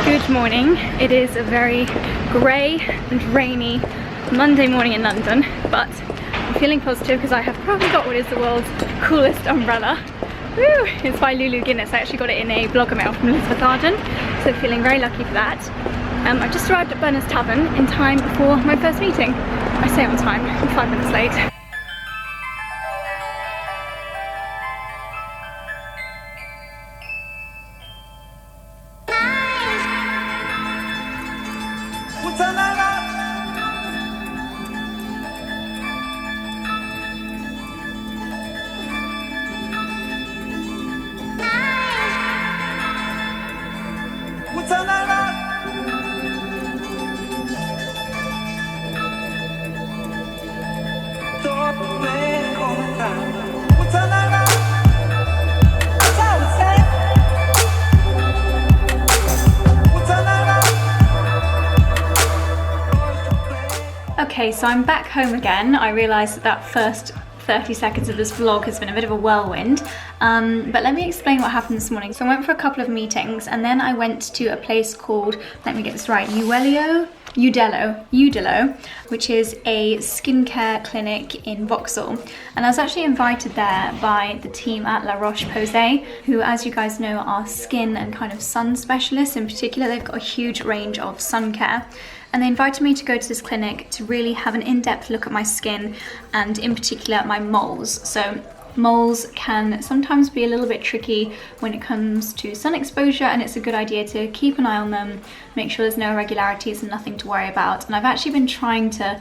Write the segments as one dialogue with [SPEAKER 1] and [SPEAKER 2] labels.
[SPEAKER 1] Good morning. It is a very grey and rainy Monday morning in London, but I'm feeling positive because I have probably got what is the world's coolest umbrella. Woo! It's by Lulu Guinness. I actually got it in a blogger mail from Elizabeth Arden, so feeling very lucky for that. I just arrived at Berners Tavern in time before my first meeting. I say on time, I'm 5 minutes late. Okay, so I'm back home again. I realised that first 30 seconds of this vlog has been a bit of a whirlwind, but let me explain what happened this morning. So I went for a couple of meetings and then I went to a place called, let me get this right, Udelo, which is a skincare clinic in Vauxhall. And I was actually invited there by the team at La Roche-Posay, who, as you guys know, are skin and kind of sun specialists. In particular, they've got a huge range of sun care. And they invited me to go to this clinic to really have an in-depth look at my skin and in particular my moles. So moles can sometimes be a little bit tricky when it comes to sun exposure, and it's a good idea to keep an eye on them, make sure there's no irregularities and nothing to worry about. And I've actually been trying to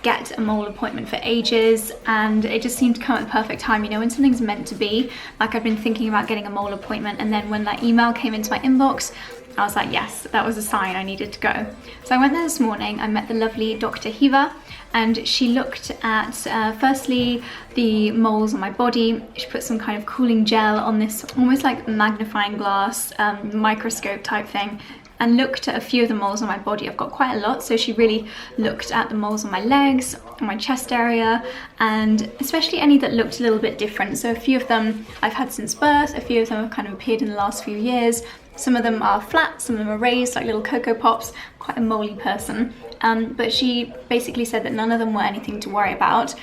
[SPEAKER 1] get a mole appointment for ages, and it just seemed to come at the perfect time, you know, when something's meant to be. Like, I've been thinking about getting a mole appointment, and then when that email came into my inbox, I was like, yes, that was a sign I needed to go. So I went there this morning. I met the lovely Dr. Hiva, and she looked at firstly the moles on my body. She put some kind of cooling gel on this almost like magnifying glass microscope type thing, and looked at a few of the moles on my body. I've got quite a lot, so she really looked at the moles on my legs, on my chest area, and especially any that looked a little bit different. So a few of them I've had since birth, a few of them have kind of appeared in the last few years. Some of them are flat, some of them are raised, like little Cocoa Pops. Quite a moly person. But she basically said that none of them were anything to worry about.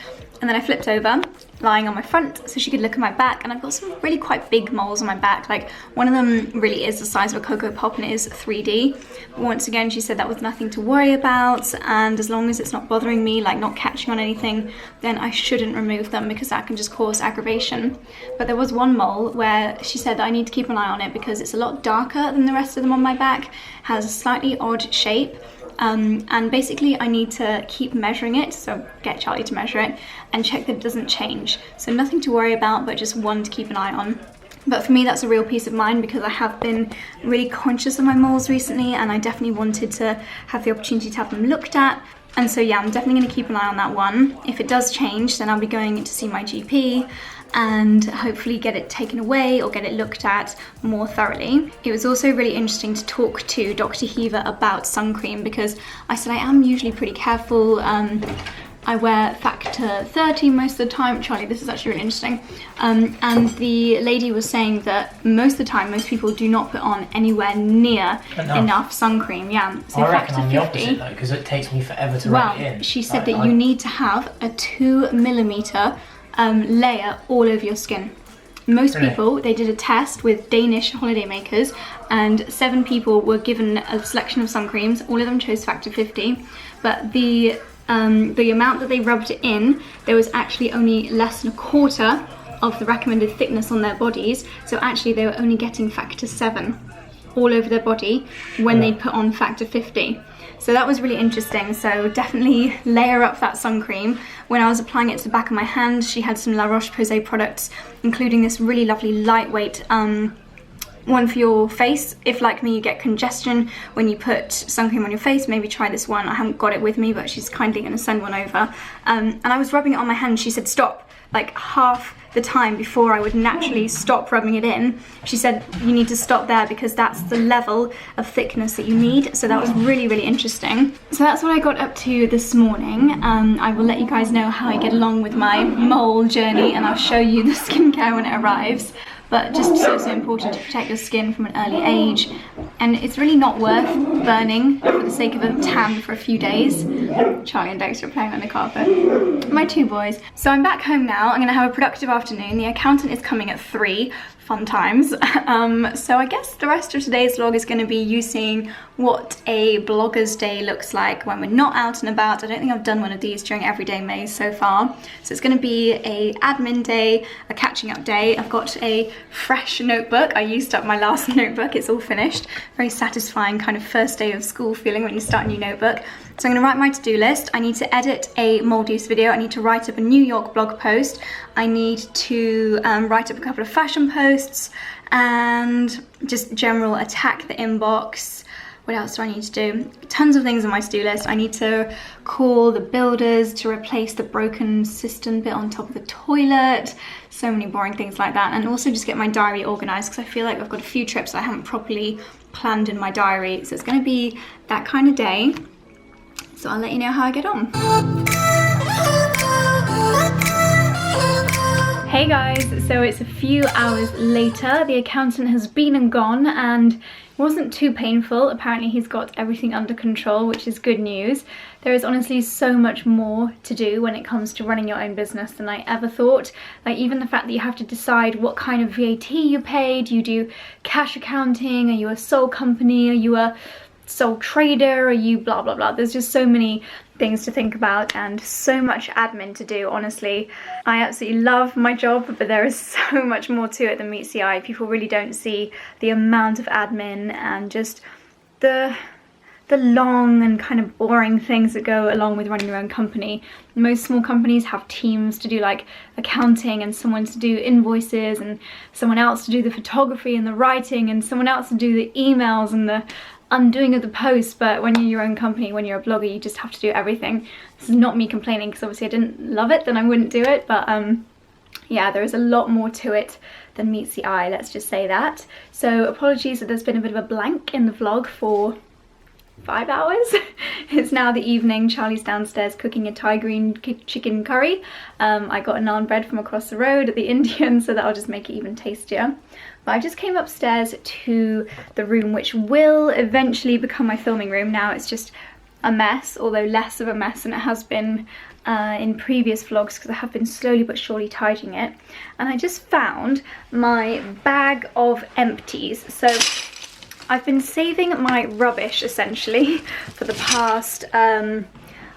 [SPEAKER 1] And then I flipped over, lying on my front, so she could look at my back, and I've got some really quite big moles on my back. Like, one of them really is the size of a Cocoa Pop and it is 3D. But once again, she said that was nothing to worry about, and as long as it's not bothering me, like not catching on anything, then I shouldn't remove them because that can just cause aggravation. But there was one mole where she said that I need to keep an eye on it because it's a lot darker than the rest of them on my back, has a slightly odd shape. And basically I need to keep measuring it, so get Charlie to measure it and check that it doesn't change. So nothing to worry about, but just one to keep an eye on. But for me, that's a real peace of mind because I have been really conscious of my moles recently, and I definitely wanted to have the opportunity to have them looked at. And so yeah, I'm definitely going to keep an eye on that one. If it does change, then I'll be going to see my GP and hopefully get it taken away or get it looked at more thoroughly. It was also really interesting to talk to Dr. Hiva about sun cream because I said I am usually pretty careful. I wear factor 30 most of the time. Charlie, this is actually really interesting. And the lady was saying that most of the time, most people do not put on anywhere near enough sun cream. Yeah, so
[SPEAKER 2] I reckon
[SPEAKER 1] factor
[SPEAKER 2] I'm
[SPEAKER 1] 50.
[SPEAKER 2] the opposite though, because it takes me forever to rub it in.
[SPEAKER 1] She said that you need to have a 2mm layer all over your skin. Most people, they did a test with Danish holidaymakers, and 7 people were given a selection of sun creams. All of them chose factor 50, but the amount that they rubbed it in, there was actually only less than a quarter of the recommended thickness on their bodies. So actually they were only getting factor 7 all over their body when they put on factor 50. So that was really interesting. So definitely layer up that sun cream. When I was applying it to the back of my hand, she had some La Roche-Posay products, including this really lovely lightweight one for your face. If, like me, you get congestion when you put sun cream on your face, maybe try this one. I haven't got it with me, but she's kindly going to send one over. And I was rubbing it on my hand. She said stop, like half the time before I would naturally stop rubbing it in. She said you need to stop there because that's the level of thickness that you need. So that was really, really interesting. So that's what I got up to this morning. I will let you guys know how I get along with my mole journey, and I'll show you the skincare when it arrives. But just so important to protect your skin from an early age. and it's really not worth burning for the sake of a tan for a few days. Charlie and Dexter are playing on the carpet. My two boys. So I'm back home now. I'm gonna have a productive afternoon. The accountant is coming at 3. Fun times. So I guess the rest of today's vlog is going to be you seeing what a blogger's day looks like when we're not out and about. I don't think I've done one of these during Everyday Maze so far. So it's going to be a admin day, a catching up day. I've got a fresh notebook. I used up my last notebook. It's all finished. Very satisfying kind of first day of school feeling when you start a new notebook. So I'm going to write my to-do list. I need to edit a mold use video. I need to write up a New York blog post. I need to write up a couple of fashion posts and just general attack the inbox. What else do I need to do? Tons of things on my to-do list. I need to call the builders to replace the broken cistern bit on top of the toilet. So many boring things like that. And also just get my diary organized because I feel like I've got a few trips I haven't properly planned in my diary. So it's going to be that kind of day. So I'll let you know how I get on. Hey guys, so it's a few hours later. The accountant has been and gone and it wasn't too painful. Apparently he's got everything under control, which is good news. There is honestly so much more to do when it comes to running your own business than I ever thought. Like even the fact that you have to decide what kind of VAT you pay. Do you do cash accounting? Are you a sole company? Are you a sole trader? Are you blah blah blah? There's just so many things to think about and so much admin to do. Honestly, I absolutely love my job, but there is so much more to it than meets the eye. People really don't see the amount of admin and just the long and kind of boring things that go along with running your own company. Most small companies have teams to do like accounting and someone to do invoices and someone else to do the photography and the writing and someone else to do the emails and the undoing of the posts. But when you're your own company, when you're a blogger, you just have to do everything. This is not me complaining because obviously I didn't love it, then I wouldn't do it, but yeah, there is a lot more to it than meets the eye, let's just say that. So apologies that there's been a bit of a blank in the vlog for 5 hours. It's now the evening. Charlie's downstairs cooking a Thai green chicken curry. I got a naan bread from across the road at the Indian, so that'll just make it even tastier. But I just came upstairs to the room which will eventually become my filming room. Now it's just a mess, although less of a mess than it has been in previous vlogs because I have been slowly but surely tidying it. And I just found my bag of empties. So I've been saving my rubbish essentially for the past, I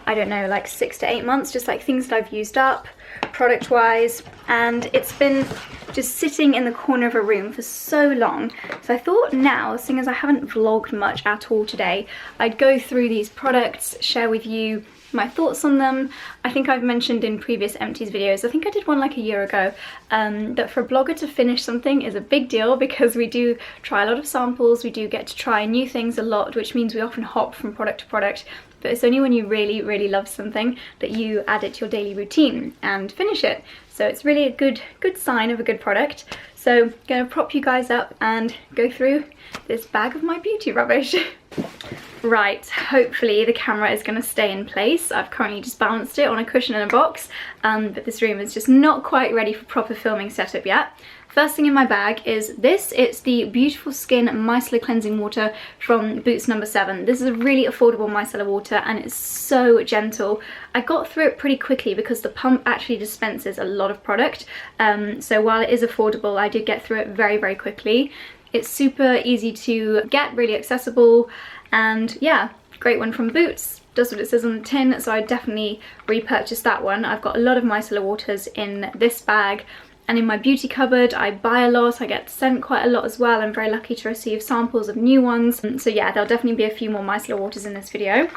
[SPEAKER 1] don't know, like 6 to 8 months, just like things that I've used up product wise, and it's been just sitting in the corner of a room for so long. So I thought now, seeing as I haven't vlogged much at all today, I'd go through these products, share with you my thoughts on them. I think I've mentioned in previous empties videos, I think I did one like a year ago, that for a blogger to finish something is a big deal because we do try a lot of samples, we do get to try new things a lot, which means we often hop from product to product. But it's only when you really, really love something that you add it to your daily routine and finish it. So it's really a good sign of a good product. So I'm gonna prop you guys up and go through this bag of my beauty rubbish. Right, hopefully the camera is going to stay in place. I've currently just balanced it on a cushion in a box, but this room is just not quite ready for proper filming setup yet. First thing in my bag is this. It's the Beautiful Skin Micellar Cleansing Water from Boots No. 7. This is a really affordable micellar water and it's so gentle. I got through it pretty quickly because the pump actually dispenses a lot of product. So while it is affordable, I did get through it very, very quickly. It's super easy to get, really accessible, and yeah, great one from Boots. Does what it says on the tin, so I definitely repurchased that one. I've got a lot of micellar waters in this bag. And in my beauty cupboard, I buy a lot, I get sent quite a lot as well. I'm very lucky to receive samples of new ones. So yeah, there'll definitely be a few more micellar waters in this video.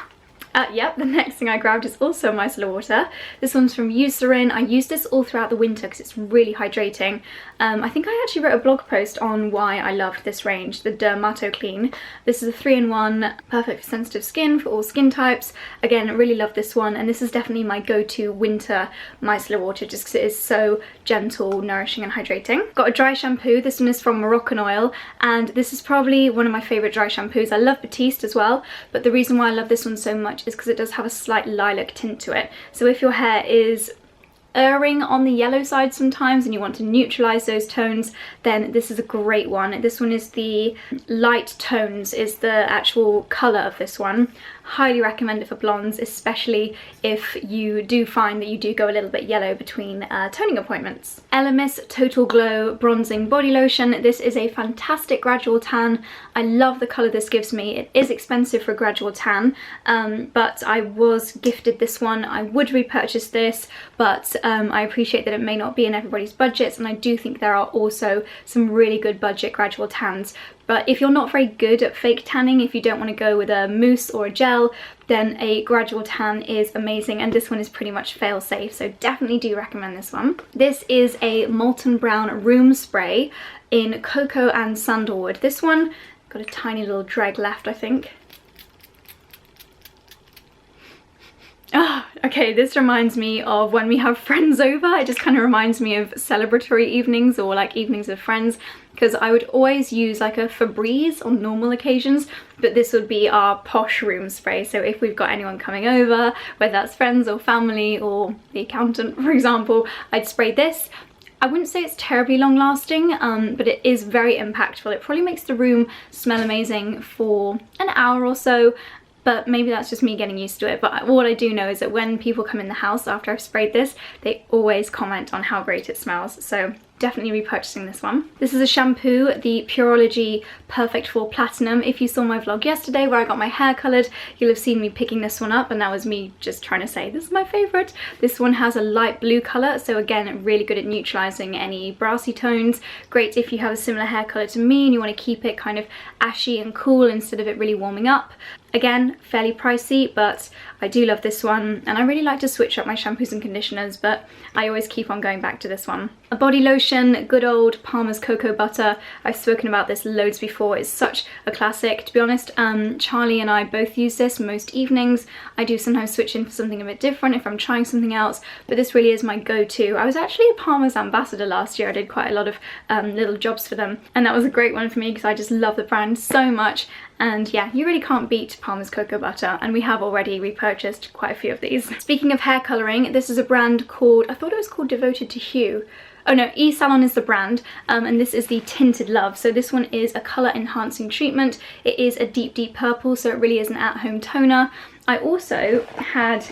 [SPEAKER 1] Yep, the next thing I grabbed is also micellar water. This one's from Eucerin. I use this all throughout the winter because it's really hydrating. I think I actually wrote a blog post on why I loved this range, the DermatoClean. This is a 3-in-1, perfect for sensitive skin, for all skin types. Again, I really love this one, and this is definitely my go-to winter micellar water just because it is so gentle, nourishing and hydrating. Got a dry shampoo. This one is from Moroccanoil, and this is probably one of my favourite dry shampoos. I love Batiste as well, but the reason why I love this one so much is because it does have a slight lilac tint to it. So if your hair is erring on the yellow side sometimes and you want to neutralize those tones, then this is a great one. This one is the light tones, is the actual color of this one. Highly recommend it for blondes, especially if you do find that you do go a little bit yellow between toning appointments. Elemis Total Glow Bronzing Body Lotion. This is a fantastic gradual tan. I love the colour this gives me. It is expensive for a gradual tan, but I was gifted this one. I would repurchase this, but I appreciate that it may not be in everybody's budgets, and I do think there are also some really good budget gradual tans. But if you're not very good at fake tanning, if you don't want to go with a mousse or a gel, then a gradual tan is amazing, and this one is pretty much fail safe, so definitely do recommend this one. This is a Molton Brown Room Spray in Cocoa and Sandalwood. This one got a tiny little dreg left, I think. Okay, this reminds me of when we have friends over. It just kind of reminds me of celebratory evenings or like evenings with friends, because I would always use like a Febreze on normal occasions, but this would be our posh room spray. So if we've got anyone coming over, whether that's friends or family or the accountant, for example, I'd spray this. I wouldn't say it's terribly long lasting, but it is very impactful. It probably makes the room smell amazing for an hour or so, but maybe that's just me getting used to it. But what I do know is that when people come in the house after I've sprayed this, they always comment on how great it smells. So definitely repurchasing this one. This is a shampoo, the Pureology Perfect for Platinum. If you saw my vlog yesterday where I got my hair coloured, you'll have seen me picking this one up, and that was me just trying to say this is my favourite. This one has a light blue colour, so again, really good at neutralising any brassy tones. Great if you have a similar hair colour to me and you want to keep it kind of ashy and cool instead of it really warming up. Again, fairly pricey, but I do love this one, and I really like to switch up my shampoos and conditioners, but I always keep on going back to this one. A body lotion, good old Palmer's Cocoa Butter. I've spoken about this loads before. It's such a classic. To be honest, Charlie and I both use this most evenings. I do sometimes switch in for something a bit different if I'm trying something else, but this really is my go-to. I was actually a Palmer's ambassador last year. I did quite a lot of little jobs for them, and that was a great one for me because I just love the brand so much. And yeah, you really can't beat Palmer's Cocoa Butter, and we have already repurchased quite a few of these. Speaking of hair colouring, this is a brand called, I thought it was called Devoted to Hue. Oh no, eSalon is the brand, and this is the Tinted Love. So this one is a colour enhancing treatment. It is a deep, deep purple, so it really is an at-home toner. I also had,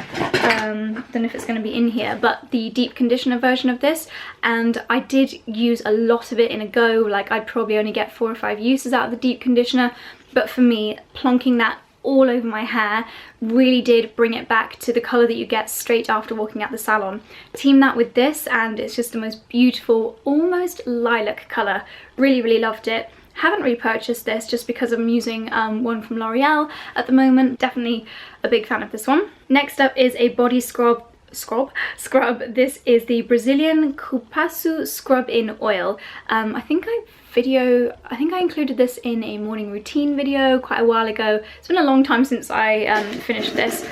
[SPEAKER 1] don't know if it's going to be in here, but the deep conditioner version of this, and I did use a lot of it in a go. Like, I'd probably only get 4 or 5 uses out of the deep conditioner, but for me, plonking that all over my hair really did bring it back to the colour that you get straight after walking out the salon. Team that with this, and it's just the most beautiful, almost lilac colour. Really, really loved it. Haven't repurchased this just because I'm using one from L'Oreal at the moment. Definitely a big fan of this one. Next up is a body scrub. This is the Brazilian Cupuaçu Scrub in Oil. I think I included this in a morning routine video quite a while ago. It's been a long time since I finished this.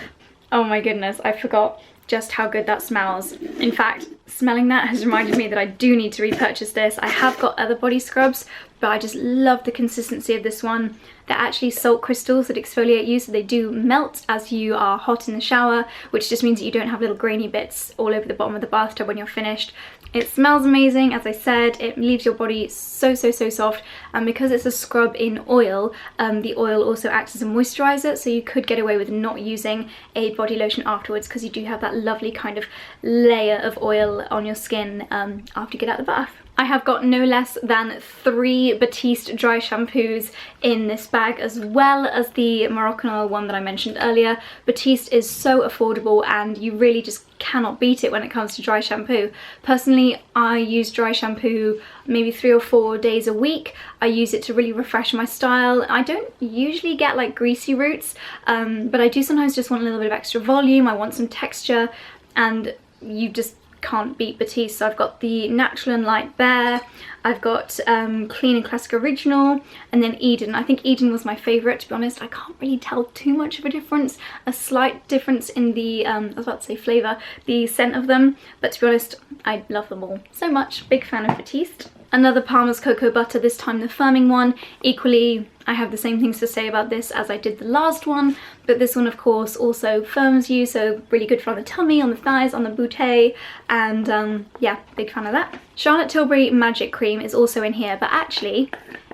[SPEAKER 1] Oh my goodness, I forgot just how good that smells. In fact, smelling that has reminded me that I do need to repurchase this. I have got other body scrubs, but I just love the consistency of this one. They're actually salt crystals that exfoliate you, so they do melt as you are hot in the shower, which just means that you don't have little grainy bits all over the bottom of the bathtub when you're finished. It smells amazing, as I said. It leaves your body so soft, and because it's a scrub in oil, the oil also acts as a moisturizer, so you could get away with not using a body lotion afterwards because you do have that lovely kind of layer of oil on your skin after you get out of the bath. I have got no less than 3 Batiste dry shampoos in this bag, as well as the Moroccanoil one that I mentioned earlier. Batiste is so affordable, and you really just cannot beat it when it comes to dry shampoo. Personally, I use dry shampoo maybe 3 or 4 days a week. I use it to really refresh my style. I don't usually get like greasy roots, but I do sometimes just want a little bit of extra volume. I want some texture, and you just can't beat Batiste. So I've got the Natural and Light Bare, I've got Clean and Classic Original, and then Eden. I think Eden was my favourite, to be honest. I can't really tell too much of a difference. A slight difference in the, I was about to say flavour, the scent of them, but to be honest, I love them all so much. Big fan of Batiste. Another Palmer's Cocoa Butter, this time the firming one. Equally, I have the same things to say about this as I did the last one, but this one of course also firms you, so really good for on the tummy, on the thighs, on the bootay, and yeah, big fan of that. Charlotte Tilbury Magic Cream is also in here, but actually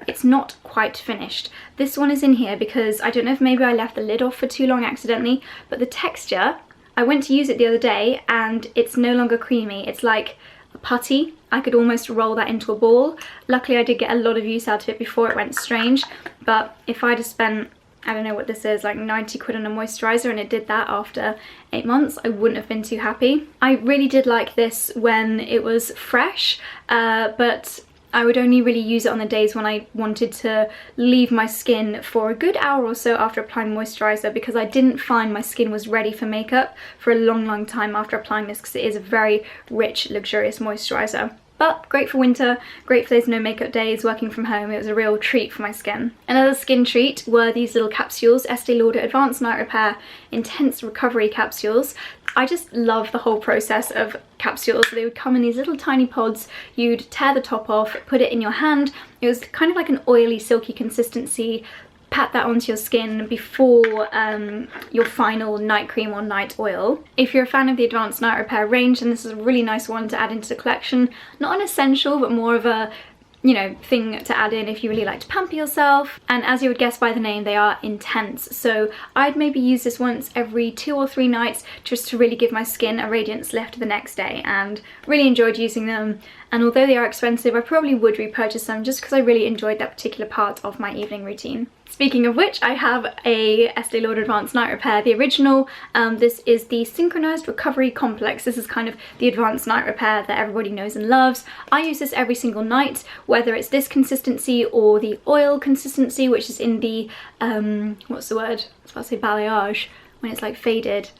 [SPEAKER 1] it's not quite finished. This one is in here because I don't know if maybe I left the lid off for too long accidentally, but the texture, I went to use it the other day and it's no longer creamy. It's like a putty. I could almost roll that into a ball. Luckily I did get a lot of use out of it before it went strange, but if I'd have spent, I don't know what this is, like 90 quid on a moisturiser and it did that after 8 months, I wouldn't have been too happy. I really did like this when it was fresh, but I would only really use it on the days when I wanted to leave my skin for a good hour or so after applying moisturiser, because I didn't find my skin was ready for makeup for a long time after applying this, because it is a very rich, luxurious moisturiser. But great for winter, great for those no makeup days, working from home. It was a real treat for my skin. Another skin treat were these little capsules, Estee Lauder Advanced Night Repair Intense Recovery Capsules. I just love the whole process of capsules. They would come in these little tiny pods. You'd tear the top off, put it in your hand. It was kind of like an oily, silky consistency. Pat that onto your skin before your final night cream or night oil. If you're a fan of the Advanced Night Repair range, then this is a really nice one to add into the collection. Not an essential, but more of a, you know, thing to add in if you really like to pamper yourself. And as you would guess by the name, they are intense. So I'd maybe use this once every 2 or 3 nights just to really give my skin a radiance lift the next day, and really enjoyed using them. And although they are expensive, I probably would repurchase them just because I really enjoyed that particular part of my evening routine. Speaking of which, I have a Estee Lauder Advanced Night Repair, the original. This is the Synchronized Recovery Complex. This is kind of the Advanced Night Repair that everybody knows and loves. I use this every single night, whether it's this consistency or the oil consistency, which is in the, what's the word? I was about to say balayage, when it's like faded,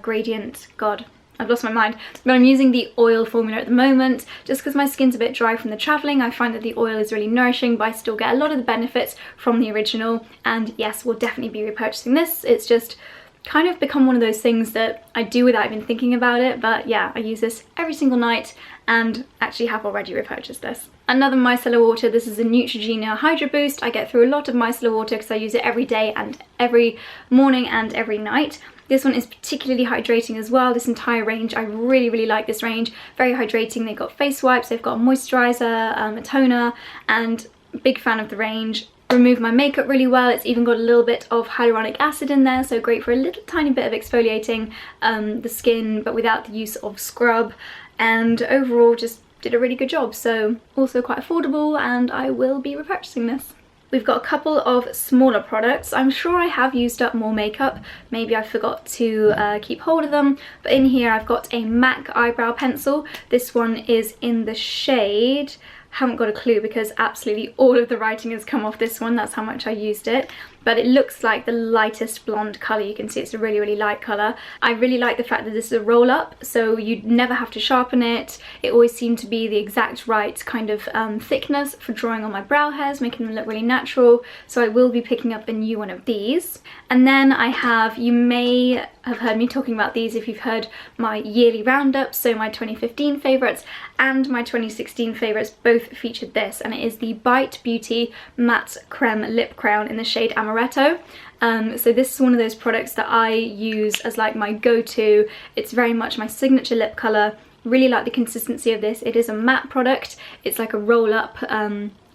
[SPEAKER 1] gradient, God. I've lost my mind, but I'm using the oil formula at the moment just because my skin's a bit dry from the travelling. I find that the oil is really nourishing, but I still get a lot of the benefits from the original. And yes, we'll definitely be repurchasing this. It's just kind of become one of those things that I do without even thinking about it. But yeah, I use this every single night and actually have already repurchased this. Another micellar water, this is a Neutrogena Hydro Boost. I get through a lot of micellar water because I use it every day and every morning and every night. This one is particularly hydrating as well. This entire range, I really like this range. Very hydrating. They've got face wipes, they've got a moisturizer, a toner, and big fan of the range. Remove my makeup really well. It's even got a little bit of hyaluronic acid in there, so great for a little tiny bit of exfoliating the skin, but without the use of scrub. And overall, just did a really good job. So also quite affordable, and I will be repurchasing this. We've got a couple of smaller products. I'm sure I have used up more makeup. Maybe I forgot to keep hold of them. But in here I've got a MAC eyebrow pencil. This one is in the shade, haven't got a clue because absolutely all of the writing has come off this one. That's how much I used it. But it looks like the lightest blonde colour. You can see it's a really light colour. I really like the fact that this is a roll up, so you'd never have to sharpen it. It always seemed to be the exact right kind of thickness for drawing on my brow hairs, making them look really natural. So I will be picking up a new one of these. And then I have, you may have heard me talking about these if you've heard my yearly roundup, so my 2015 favourites and my 2016 favourites both featured this, and it is the Bite Beauty Matte Creme Lip Crown in the shade Amaretto. So this is one of those products that I use as like my go-to. It's very much my signature lip colour. Really like the consistency of this. It is a matte product. It's like a roll-up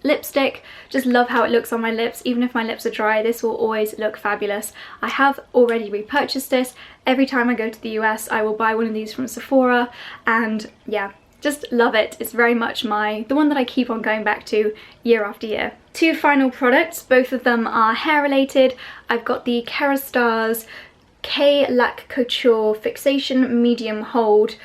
[SPEAKER 1] lipstick. Just love how it looks on my lips. Even if my lips are dry, this will always look fabulous. I have already repurchased this. Every time I go to the US, I will buy one of these from Sephora, and yeah, just love it. It's very much the one that I keep on going back to year after year. Two final products, both of them are hair related. I've got the Kerastars K-Lac Couture Fixation Medium Hold.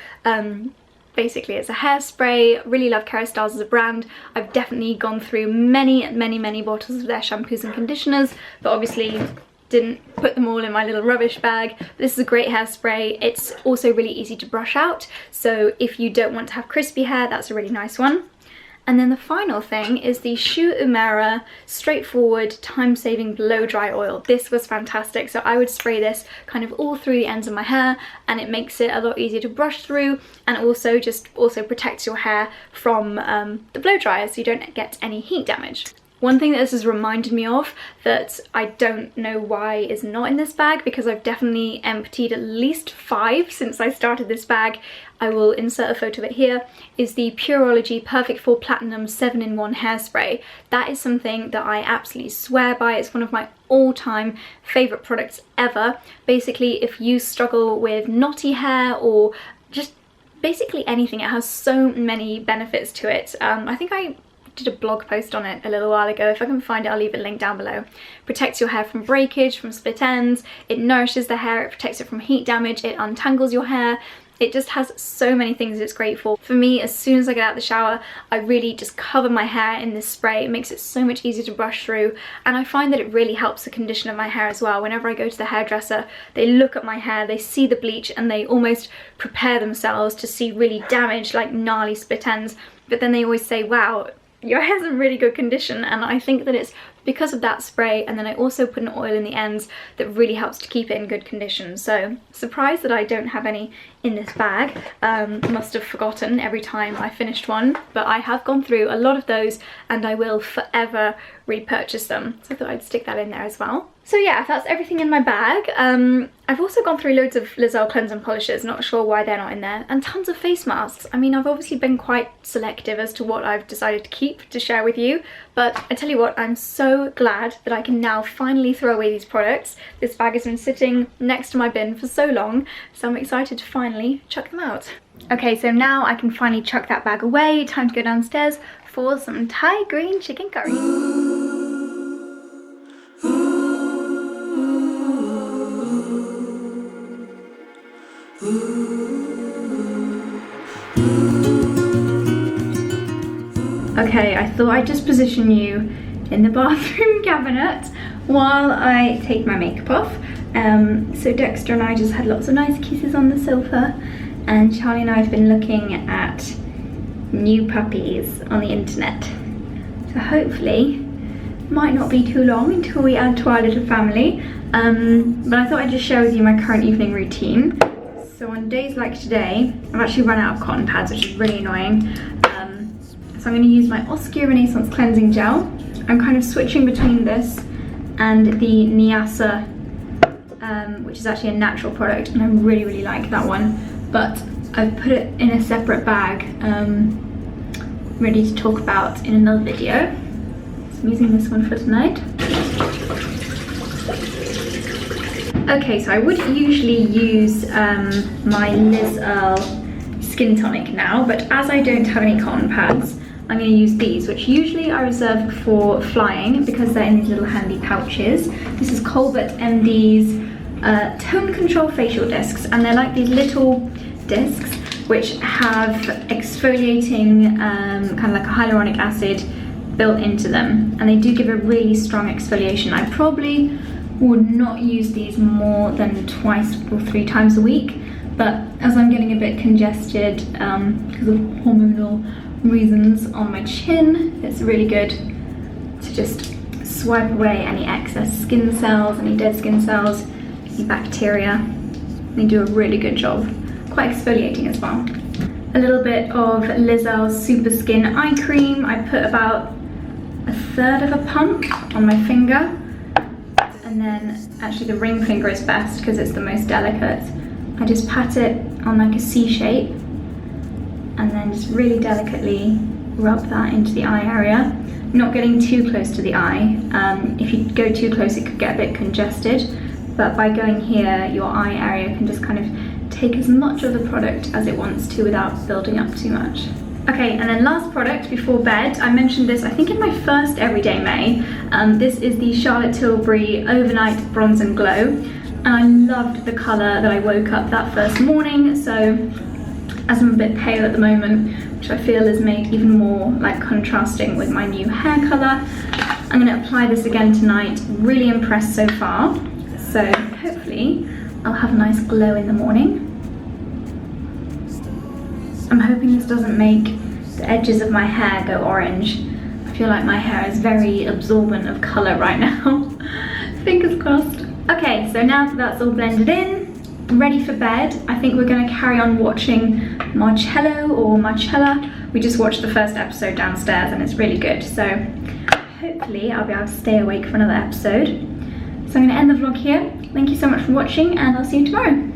[SPEAKER 1] Basically it's a hairspray. Really love Kerastars as a brand. I've definitely gone through many bottles of their shampoos and conditioners, but obviously didn't put them all in my little rubbish bag. This is a great hairspray. It's also really easy to brush out, so if you don't want to have crispy hair, that's a really nice one. And then the final thing is the Shu Uemura Straightforward Time-Saving Blow Dry Oil. This was fantastic. So I would spray this kind of all through the ends of my hair, and it makes it a lot easier to brush through, and also protects your hair from the blow dryer so you don't get any heat damage. One thing that this has reminded me of that I don't know why is not in this bag, because I've definitely emptied at least 5 since I started this bag, I will insert a photo of it here, is the Pureology Perfect 4 Platinum 7-in-1 hairspray. That is something that I absolutely swear by. It's one of my all-time favourite products ever. Basically, if you struggle with knotty hair or just basically anything, it has so many benefits to it. I think I did a blog post on it a little while ago. If I can find it, I'll leave it linked down below. Protects your hair from breakage, from split ends, it nourishes the hair, it protects it from heat damage, it untangles your hair. It just has so many things it's great for. For me, as soon as I get out of the shower, I really just cover my hair in this spray. It makes it so much easier to brush through, and I find that it really helps the condition of my hair as well. Whenever I go to the hairdresser, they look at my hair, they see the bleach, and they almost prepare themselves to see really damaged, like gnarly split ends. But then they always say, wow, your hair's in really good condition, and I think that it's because of that spray, and then I also put an oil in the ends that really helps to keep it in good condition. So surprised that I don't have any in this bag. Must have forgotten every time I finished one, but I have gone through a lot of those and I will forever repurchase them, so I thought I'd stick that in there as well. So yeah, that's everything in my bag. I've also gone through loads of Lizel cleansing polishes, not sure why they're not in there, and tons of face masks. I mean, I've obviously been quite selective as to what I've decided to keep to share with you, but I tell you what, I'm so glad that I can now finally throw away these products. This bag has been sitting next to my bin for so long, so I'm excited to finally chuck them out. Okay, so now I can finally chuck that bag away. Time to go downstairs for some Thai green chicken curry. Okay, I thought I'd just position you in the bathroom cabinet while I take my makeup off. So Dexter and I just had lots of nice kisses on the sofa, and Charlie and I have been looking at new puppies on the internet. So hopefully, might not be too long until we add to our little family. But I thought I'd just share with you my current evening routine. So on days like today, I've actually run out of cotton pads, which is really annoying. So I'm going to use my Oskia Renaissance Cleansing Gel. I'm kind of switching between this and the Nyasa, which is actually a natural product, and I really, really like that one. But I've put it in a separate bag, ready to talk about in another video. So I'm using this one for tonight. Okay, so I would usually use my Liz Earle Skin Tonic now, but as I don't have any cotton pads, I'm going to use these, which usually I reserve for flying because they're in these little handy pouches. This is Colbert MD's Tone Control Facial Discs, and they're like these little discs which have exfoliating kind of like a hyaluronic acid built into them, and they do give a really strong exfoliation. I probably would not use these more than 2 or 3 times a week, but as I'm getting a bit congested because of hormonal reasons on my chin, it's really good to just swipe away any excess skin cells, any dead skin cells, any bacteria. They do a really good job, quite exfoliating as well. A little bit of Liz Earle's Super Skin Eye Cream. I put about 1/3 of a pump on my finger, and then actually the ring finger is best because it's the most delicate. I just pat it on like a C shape, and then just really delicately rub that into the eye area. Not getting too close to the eye. If you go too close, it could get a bit congested, but by going here, your eye area can just kind of take as much of the product as it wants to without building up too much. Okay, and then last product before bed. I mentioned this, I think, in my first Everyday May. This is the Charlotte Tilbury Overnight Bronze and Glow, and I loved the colour that I woke up that first morning. So as I'm a bit pale at the moment, which I feel is made even more like contrasting with my new hair colour, I'm going to apply this again tonight. Really impressed so far, so hopefully I'll have a nice glow in the morning. I'm hoping this doesn't make the edges of my hair go orange. I feel like my hair is very absorbent of colour right now. Fingers crossed. Okay, so now that that's all blended in, I'm ready for bed. I think we're going to carry on watching Marcello or Marcella. We just watched the first episode downstairs and it's really good. So hopefully I'll be able to stay awake for another episode. So I'm going to end the vlog here. Thank you so much for watching and I'll see you tomorrow.